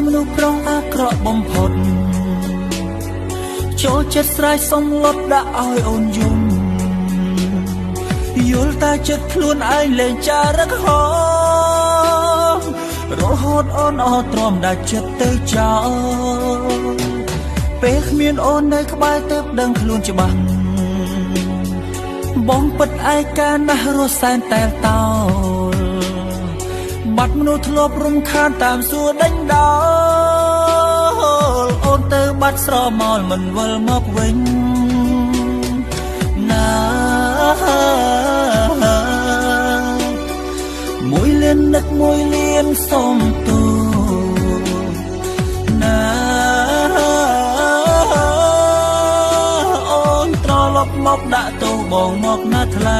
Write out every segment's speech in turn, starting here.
មនុស្សប្រុសអាក្រក់បំផុតចូលចិត្តស្រ័យសំឡុតដាក់ឲ្យអូនយំយល់តែចិត្តខ្លួនឯងលែងចារឹកហោរហូតអូនអត់ទ្រាំដាច់ចិត្តទៅចោលពេលគ្មានអូននៅក្បែរទើបដឹងខ្លួនច្បាស់បងពិតឯកាណាស់រស់សែនតែលតោលបាត់មនុស្សធ្លាប់រំខានតាមសួរដេញដោលអូនទៅបាត់ស្រមោលមិនវិលមកវិញណាមួយលៀននឹកមួយលៀនសុំទូណាអូនត្រឡប់មកដាក់ទោសបងមកណាថ្លៃ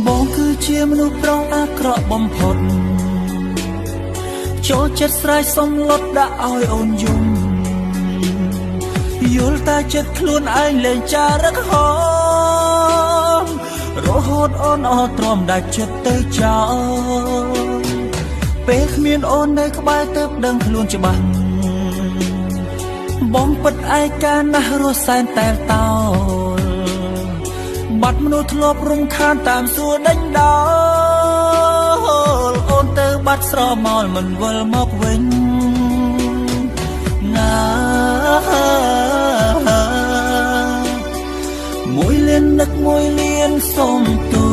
បងគឺជាមនុស្សប្រុសអាក្រក់បំផុតចូលចិត្តស្រ័យសំឡុតដាក់ឲ្យអូនយំយល់តែចិត្តខ្លួនឯងលែងចារឹកហោរហូតអូនអត់ទ្រាំដាច់ចិត្តទៅចោលពេលគ្មានអូននៅក្បែរទើបដឹងខ្លួនច្បាស់បងពិតឯកាណាស់រស់សែនតែលតោលបាត់មនុស្សធ្លាប់រំខានតាមសួរដេញដោលអូនទៅបាត់ស្រមោលមិនវិលមកវិញណាមួយលៀននឹកមួយលៀនសុំទូ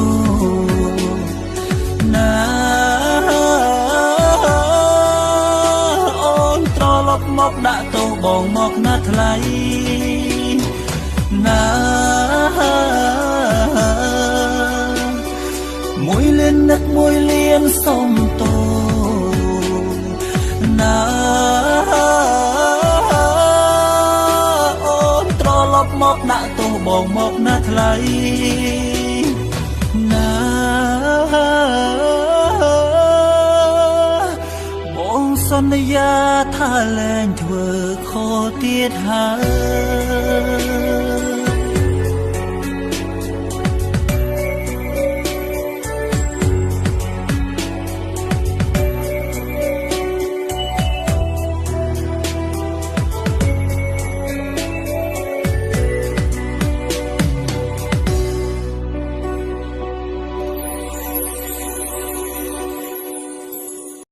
ណាអូនត្រឡប់មកដាក់ទោសបងមកណាថ្លៃណាមួយលៀននឹកមួយលៀនសុំទោសណាអូនត្រឡប់មកដាក់ទោសបងមកណាថ្លៃណាបងសន្យាថាលែងធ្វើខុសទៀតហើយ